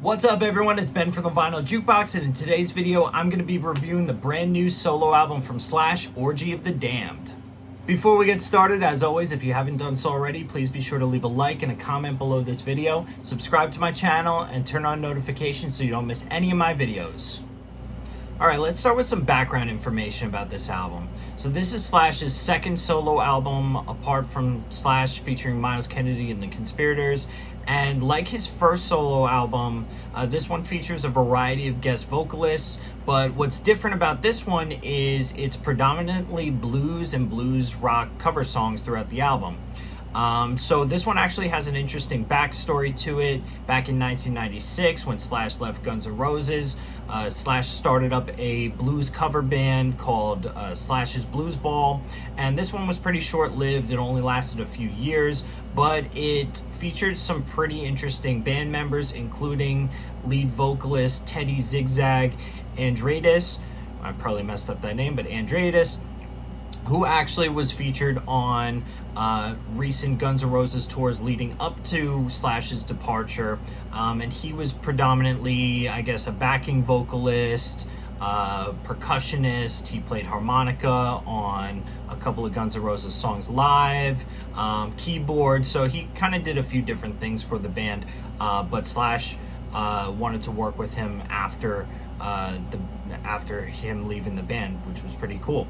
What's up everyone, it's Ben from the Vinyl Jukebox, and in today's video I'm going to be reviewing the brand new solo album from Slash, Orgy of the Damned. Before we get started, as always, if you haven't done so already, please be sure to leave a like and a comment below this video, subscribe to my channel, and turn on notifications so you don't miss any of my videos. Alright, let's start with some background information about this album. So this is Slash's second solo album, apart from Slash featuring Myles Kennedy and the Conspirators. And like his first solo album, this one features a variety of guest vocalists, but what's different about this one is it's predominantly blues and blues rock cover songs throughout the album. So this one actually has an interesting backstory to it. Back in 1996, when Slash left Guns N' Roses, Slash started up a blues cover band called Slash's Blues Ball, and this one was pretty short-lived. It only lasted a few years, but it featured some pretty interesting band members, including lead vocalist Teddy Zigzag Andreadis. I probably messed up that name, but Andreadis, who actually was featured on recent Guns N' Roses tours leading up to Slash's departure. And he was predominantly, I guess, a backing vocalist, percussionist. He played harmonica on a couple of Guns N' Roses songs live, keyboard, so he kind of did a few different things for the band, but Slash wanted to work with him after him leaving the band, which was pretty cool.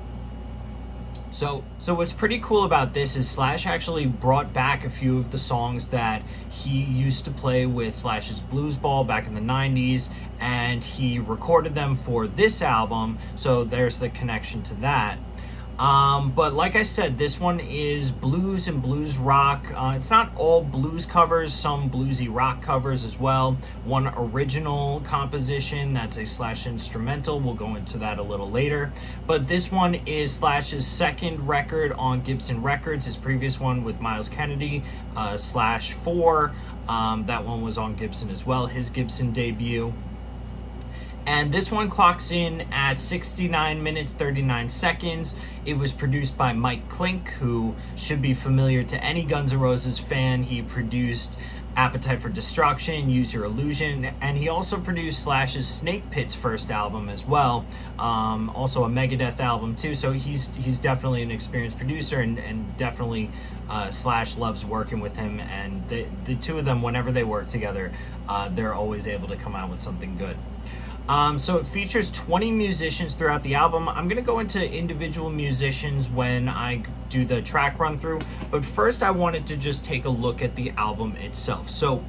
So what's pretty cool about this is Slash actually brought back a few of the songs that he used to play with Slash's Blues Ball back in the 90s, and he recorded them for this album, so there's the connection to that. But like I said, this one is blues and blues rock. It's not all blues covers, some bluesy rock covers as well. One original composition that's a Slash instrumental. We'll go into that a little later. But this one is Slash's second record on Gibson Records. His previous one with Myles Kennedy, Slash 4. That one was on Gibson as well, his Gibson debut. And this one clocks in at 69 minutes, 39 seconds. It was produced by Mike Klink, who should be familiar to any Guns N' Roses fan. He produced Appetite for Destruction, Use Your Illusion, and he also produced Slash's Snake Pit's first album as well. Also a Megadeth album too, so he's definitely an experienced producer, and definitely Slash loves working with him, and the two of them, whenever they work together, they're always able to come out with something good. So it features 20 musicians throughout the album. I'm going to go into individual musicians when I do the track run through, but first I wanted to just take a look at the album itself. So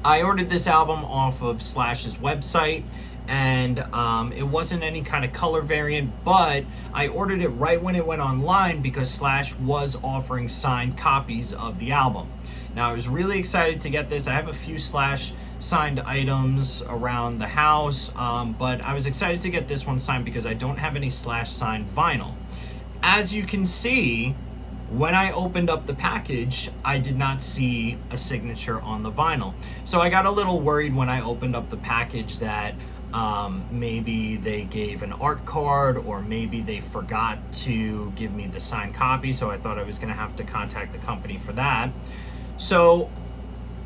I ordered this album off of Slash's website, and it wasn't any kind of color variant, but I ordered it right when it went online because Slash was offering signed copies of the album. Now I was really excited to get this. I have a few Slash signed items around the house, but I was excited to get this one signed because I don't have any Slash signed vinyl. As you can see, when I opened up the package, I did not see a signature on the vinyl. So I got a little worried when I opened up the package that maybe they gave an art card, or maybe they forgot to give me the signed copy, so I thought I was going to have to contact the company for that. So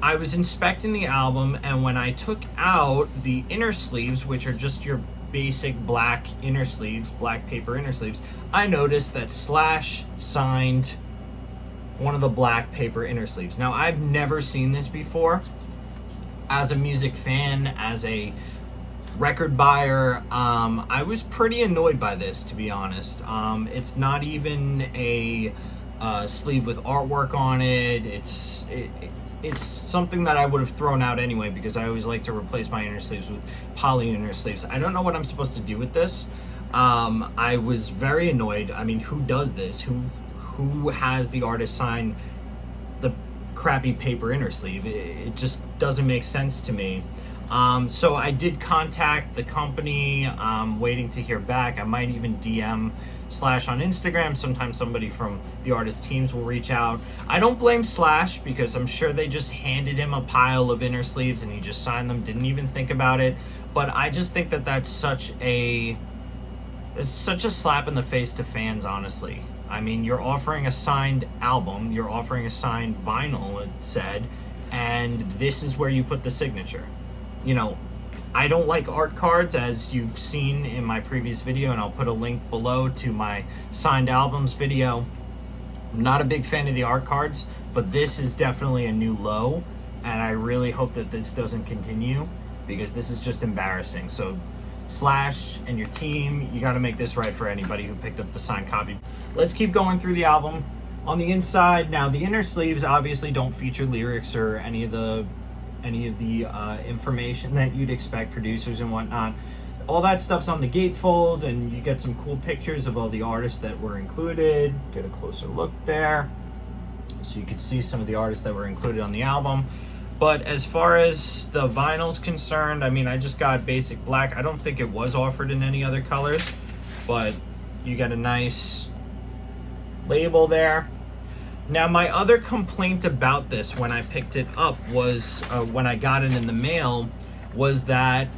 I was inspecting the album, and when I took out the inner sleeves, which are just your basic black inner sleeves, black paper inner sleeves, I noticed that Slash signed one of the black paper inner sleeves. Now, I've never seen this before. As a music fan, as a record buyer, I was pretty annoyed by this, to be honest. It's not even a sleeve with artwork on it. It's something that I would have thrown out anyway, because I always like to replace my inner sleeves with poly inner sleeves. I don't know what I'm supposed to do with this. I was very annoyed. I mean, who does this? Who has the artist sign the crappy paper inner sleeve? It just doesn't make sense to me. So I did contact the company. I'm waiting to hear back. I might even DM Slash on Instagram. Sometimes somebody from the artist teams will reach out. I don't blame Slash, because I'm sure they just handed him a pile of inner sleeves and he just signed them, didn't even think about it. But I just think that that's such a slap in the face to fans, honestly. I mean, you're offering a signed album, you're offering a signed vinyl, it said, and this is where you put the signature. you know, I don't like art cards, as you've seen in my previous video, and I'll put a link below to my signed albums video. I'm not a big fan of the art cards, but this is definitely a new low, and I really hope that this doesn't continue, because this is just embarrassing. So Slash and your team, you got to make this right for anybody who picked up the signed copy. Let's keep going through the album. On the inside, now the inner sleeves obviously don't feature lyrics or any of the information that you'd expect, producers and whatnot. All that stuff's on the gatefold, and you get some cool pictures of all the artists that were included. Get a closer look there, so you can see some of the artists that were included on the album. But as far as the vinyl's concerned, I mean, I just got basic black. I don't think it was offered in any other colors, but you get a nice label there. Now, my other complaint about this when I picked it up was, when I got it in the mail, was that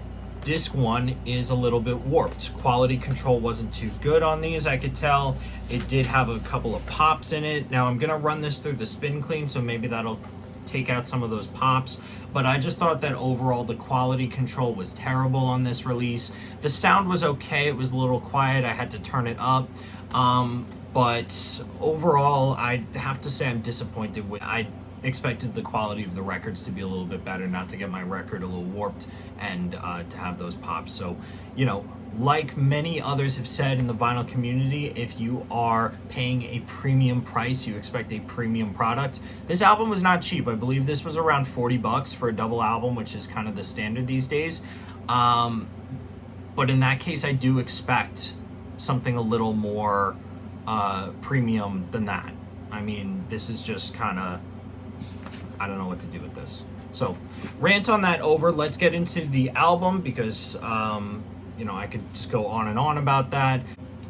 disc 1 is a little bit warped. Quality control wasn't too good on these, I could tell. It did have a couple of pops in it. Now, I'm gonna run this through the spin clean, so maybe that'll take out some of those pops, but I just thought that overall the quality control was terrible on this release. The sound was okay, it was a little quiet, I had to turn it up, but overall I have to say I'm disappointed with. I expected the quality of the records to be a little bit better, not to get my record a little warped and to have those pops. So, you know, like many others have said in the vinyl community, if you are paying a premium price, you expect a premium product. This album was not cheap. I believe this was around 40 bucks for a double album, which is kind of the standard these days. But in that case, I do expect something a little more premium than that. I mean, this is just kind of, I don't know what to do with this. So, rant on that over. Let's get into the album, because you know, I could just go on and on about that.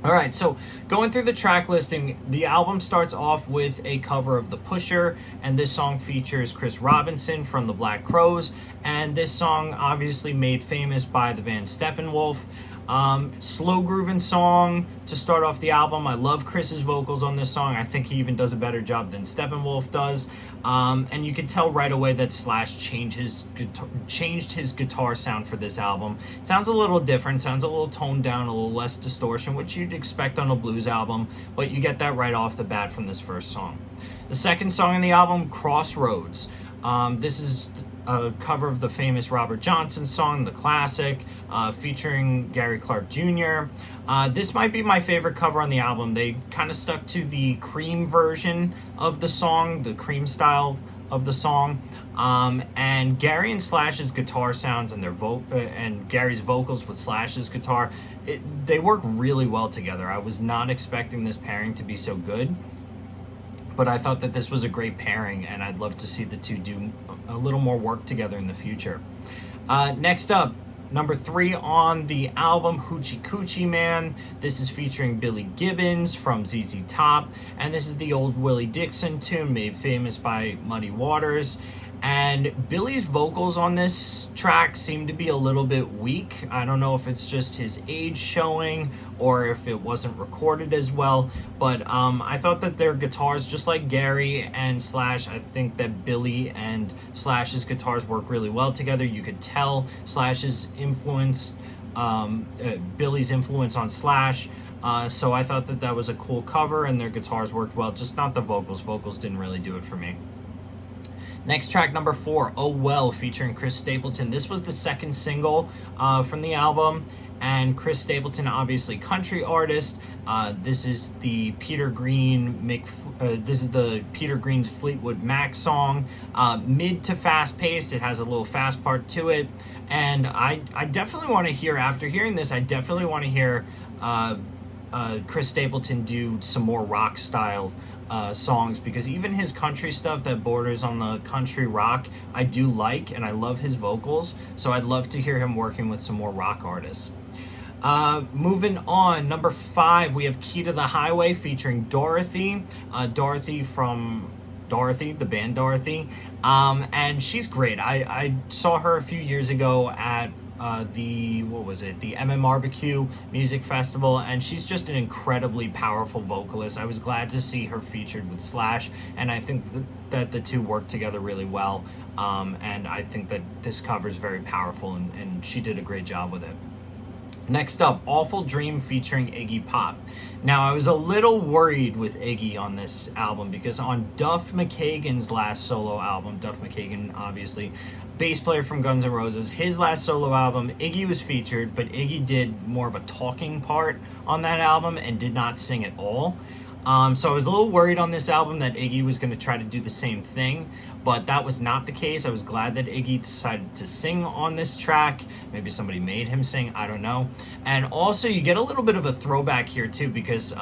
All right, so going through the track listing, the album starts off with a cover of The Pusher, and this song features Chris Robinson from the Black Crowes, and this song obviously made famous by the band Steppenwolf. Slow grooving song to start off the album. I love Chris's vocals on this song. I think he even does a better job than Steppenwolf does. And you could tell right away that Slash changed his guitar sound for this album. It sounds a little different, sounds a little toned down, a little less distortion, which you'd expect on a blues album, but you get that right off the bat from this first song. The second song in the album, Crossroads. This is a cover of the famous Robert Johnson song, the classic, featuring Gary Clark Jr. This might be my favorite cover on the album. They kind of stuck to the Cream version of the song, the Cream style of the song, and Gary and Slash's guitar sounds and and Gary's vocals with Slash's guitar, they work really well together. I was not expecting this pairing to be so good, but I thought that this was a great pairing, and I'd love to see the two do a little more work together in the future. Next up, number 3 on the album, Hoochie Coochie Man. This is featuring Billy Gibbons from ZZ Top, and this is the old Willie Dixon tune made famous by Muddy Waters. And Billy's vocals on this track seem to be a little bit weak. I don't know if it's just his age showing or if it wasn't recorded as well, but I thought that their guitars, just like Gary and Slash, I think that Billy and Slash's guitars work really well together. You could tell Slash's influence, Billy's influence on Slash. So I thought that that was a cool cover, and their guitars worked well, just not the vocals. Vocals didn't really do it for me. Next track, number 4, Oh Well, featuring Chris Stapleton. This was the second single from the album, and Chris Stapleton, obviously country artist. This is the Peter Green's Fleetwood Mac song. Mid to fast paced. It has a little fast part to it, and I definitely want to hear, after hearing this, I definitely want to hear Chris Stapleton do some more rock style songs, because even his country stuff that borders on the country rock, I do like, and I love his vocals, so I'd love to hear him working with some more rock artists. Moving on, number 5, we have Key to the Highway featuring Dorothy. Dorothy from Dorothy, the band Dorothy, and she's great. I saw her a few years ago at the MMRBQ Music Festival, and she's just an incredibly powerful vocalist. I was glad to see her featured with Slash, and I think that the two work together really well. And I think that this cover is very powerful, and she did a great job with it. Next up, Awful Dream featuring Iggy Pop. Now, I was a little worried with Iggy on this album because on Duff McKagan's last solo album, Duff McKagan, obviously, bass player from Guns N' Roses, his last solo album, Iggy was featured, but Iggy did more of a talking part on that album and did not sing at all. So I was a little worried on this album that Iggy was going to try to do the same thing, but that was not the case. I was glad that Iggy decided to sing on this track. Maybe somebody made him sing, I don't know. And also you get a little bit of a throwback here too, because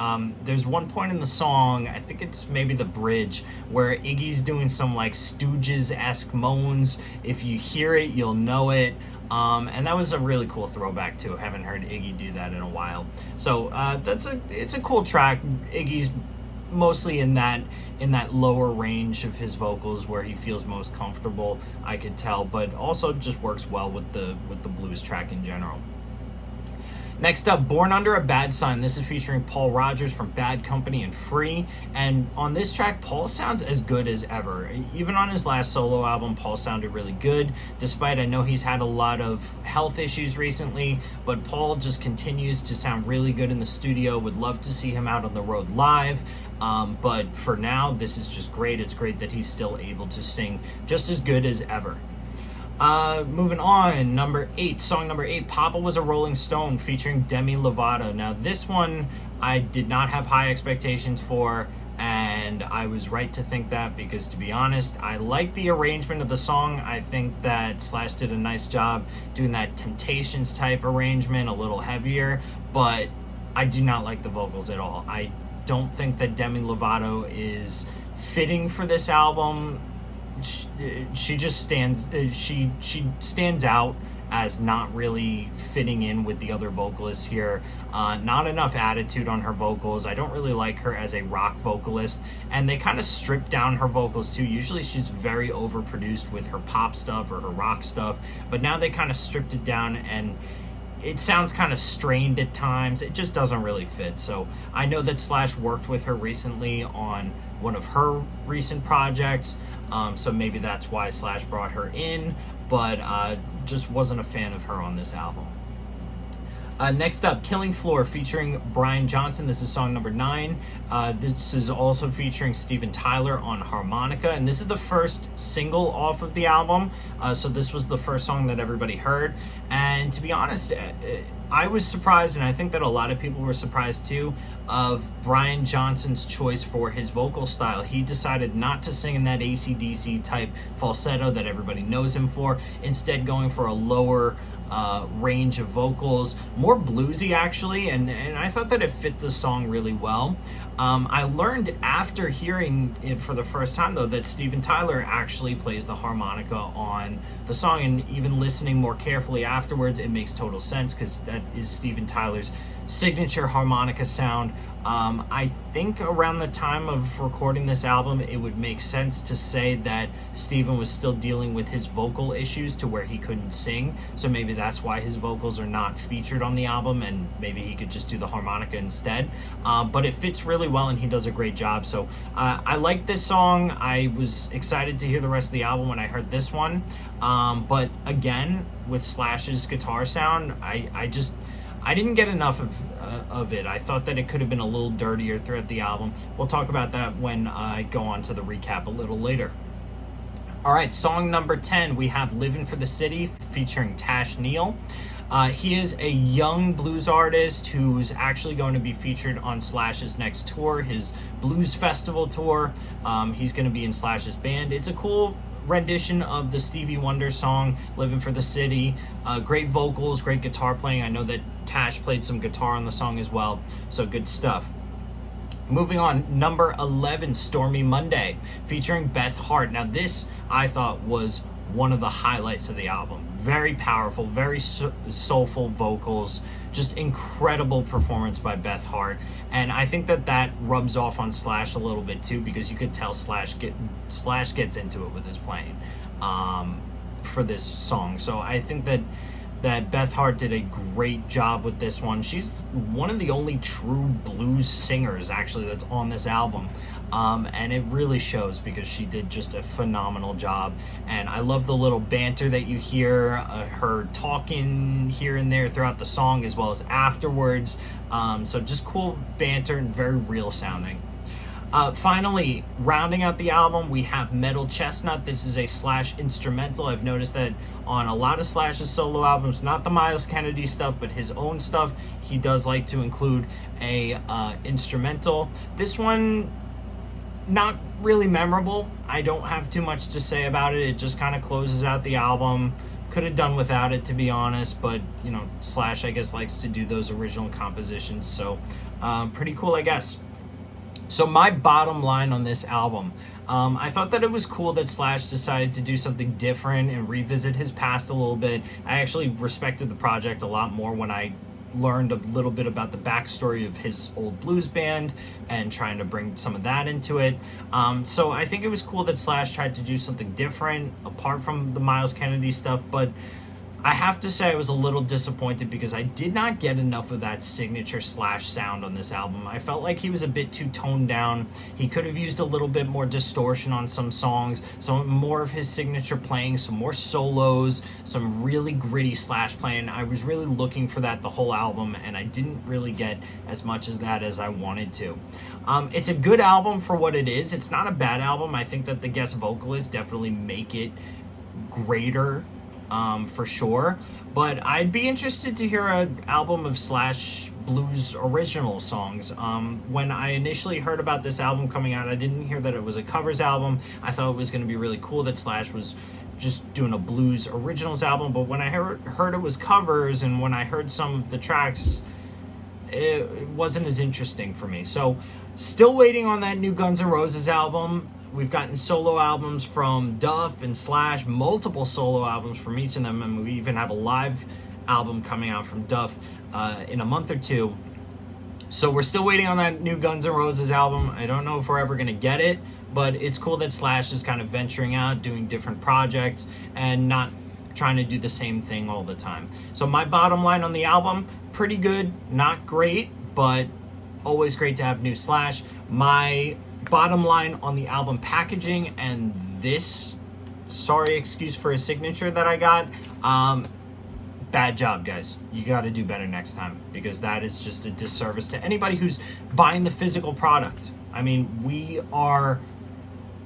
there's one point in the song, I think it's maybe the bridge, where Iggy's doing some like Stooges-esque moans. If you hear it, you'll know it. And that was a really cool throwback too. Haven't heard Iggy do that in a while. So it's a cool track. Iggy's mostly in that lower range of his vocals where he feels most comfortable, I could tell, but also just works well with the blues track in general. Next up, Born Under a Bad Sign. This is featuring Paul Rodgers from Bad Company and Free. And on this track, Paul sounds as good as ever. Even on his last solo album, Paul sounded really good, despite I know he's had a lot of health issues recently, but Paul just continues to sound really good in the studio. Would love to see him out on the road live. But for now, this is just great. It's great that he's still able to sing just as good as ever. Moving on, song number 8, Papa Was a Rolling Stone featuring Demi Lovato. Now this one I did not have high expectations for, and I was right to think that because, to be honest, I like the arrangement of the song. I think that Slash did a nice job doing that Temptations type arrangement, a little heavier, but I do not like the vocals at all. I don't think that Demi Lovato is fitting for this album. She just stands out as not really fitting in with the other vocalists here. Not enough attitude on her vocals. I don't really like her as a rock vocalist, and they kind of strip down her vocals too. Usually she's very overproduced with her pop stuff or her rock stuff, but now they kind of stripped it down and it sounds kind of strained at times. It just doesn't really fit. So I know that Slash worked with her recently on one of her recent projects, so maybe that's why Slash brought her in, but just wasn't a fan of her on this album. Next up, Killing Floor featuring Brian Johnson. This is song number 9. This is also featuring Steven Tyler on harmonica, and this is the first single off of the album, so this was the first song that everybody heard. And to be honest, I was surprised, and I think that a lot of people were surprised too, of Brian Johnson's choice for his vocal style. He decided not to sing in that AC/DC type falsetto that everybody knows him for, instead going for a lower range of vocals, more bluesy actually, and I thought that it fit the song really well. I learned after hearing it for the first time though that Steven Tyler actually plays the harmonica on the song, and even listening more carefully afterwards, it makes total sense because that is Steven Tyler's signature harmonica sound. I think around the time of recording this album, it would make sense to say that Steven was still dealing with his vocal issues to where he couldn't sing, so maybe that's why his vocals are not featured on the album, and maybe he could just do the harmonica instead. But it fits really well and he does a great job. So I like this song. I was excited to hear the rest of the album when I heard this one, but again, with Slash's guitar sound, I didn't get enough of it. I thought that it could have been a little dirtier throughout the album. We'll talk about that when I go on to the recap a little later. All right, song number 10, we have Livin' for the City featuring Tash Neal. He is a young blues artist who's actually going to be featured on Slash's next tour, his Blues Festival tour. He's going to be in Slash's band. It's a cool rendition of the Stevie Wonder song Living for the City. Great vocals, great guitar playing. I know that Tash played some guitar on the song as well, so good stuff. Moving on, number 11, Stormy Monday featuring Beth Hart. Now this I thought was one of the highlights of the album. Very powerful, very soulful vocals, just incredible performance by Beth Hart. And I think that rubs off on Slash a little bit too, because you could tell Slash gets into it with his playing for this song. So I think that that Beth Hart did a great job with this one. She's one of the only true blues singers, actually, that's on this album. And it really shows because she did just a phenomenal job. And I love the little banter that you hear, her talking here and there throughout the song as well as afterwards. So just cool banter and very real sounding. Finally, rounding out the album, we have Metal Chestnut. This is a Slash instrumental. I've noticed that on a lot of Slash's solo albums, not the Miles Kennedy stuff, but his own stuff, he does like to include a instrumental. This one, not really memorable. I don't have too much to say about it. It just kind of closes out the album. Could have done without it, to be honest, but you know, Slash, I guess, likes to do those original compositions, so pretty cool, I guess. So my bottom line on this album, I thought that it was cool that Slash decided to do something different and revisit his past a little bit. I actually respected the project a lot more when I learned a little bit about the backstory of his old blues band and trying to bring some of that into it. So I think it was cool that Slash tried to do something different apart from the Miles Kennedy stuff, but I have to say I was a little disappointed because I did not get enough of that signature Slash sound on this album. I felt like he was a bit too toned down. He could have used a little bit more distortion on some songs, some more of his signature playing, some more solos, some really gritty Slash playing. I was really looking for that the whole album, and I didn't really get as much of that as I wanted to. It's a good album for what it is. It's not a bad album. I think that the guest vocalists definitely make it greater, for sure, but I'd be interested to hear an album of Slash blues original songs. When I initially heard about this album coming out, I didn't hear that it was a covers album. I thought it was going to be really cool that Slash was just doing a blues originals album, but when I heard it was covers, and when I heard some of the tracks, it wasn't as interesting for me. So still waiting on that new Guns N' Roses album. We've gotten solo albums from Duff and Slash, multiple solo albums from each of them, and we even have a live album coming out from Duff in a month or two. So we're still waiting on that new Guns N' Roses album. I don't know if we're ever going to get it, but it's cool that Slash is kind of venturing out, doing different projects, and not trying to do the same thing all the time. So my bottom line on the album, pretty good, not great, but always great to have new Slash. My bottom line on the album packaging and this, sorry, excuse for a signature that I got, bad job, guys. You got to do better next time, because that is just a disservice to anybody who's buying the physical product. I mean, we are,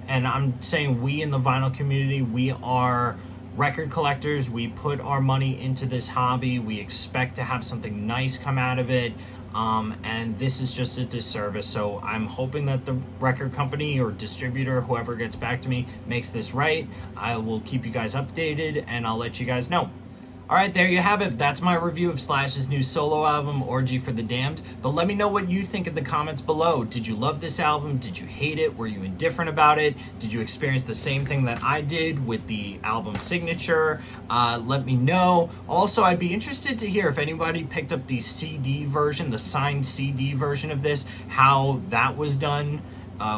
and I'm saying we in the vinyl community, we are record collectors. We put our money into this hobby. We expect to have something nice come out of it. And this is just a disservice. So I'm hoping that the record company or distributor, whoever gets back to me, makes this right. I will keep you guys updated, and I'll let you guys know. All right, there you have it. That's my review of Slash's new solo album, Orgy for the Damned. But let me know what you think in the comments below. Did you love this album? Did you hate it? Were you indifferent about it? Did you experience the same thing that I did with the album signature? Let me know. Also, I'd be interested to hear if anybody picked up the CD version, the signed CD version of this, how that was done.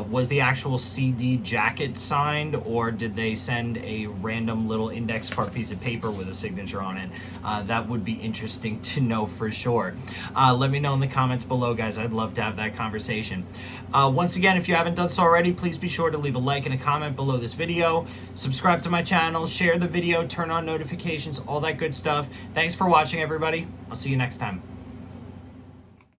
Was the actual CD jacket signed, or did they send a random little index card piece of paper with a signature on it? That would be interesting to know for sure. Let me know in the comments below, guys. I'd love to have that conversation. Once again, if you haven't done so already, please be sure to leave a like and a comment below this video. Subscribe to my channel, share the video, turn on notifications, all that good stuff. Thanks for watching, everybody. I'll see you next time.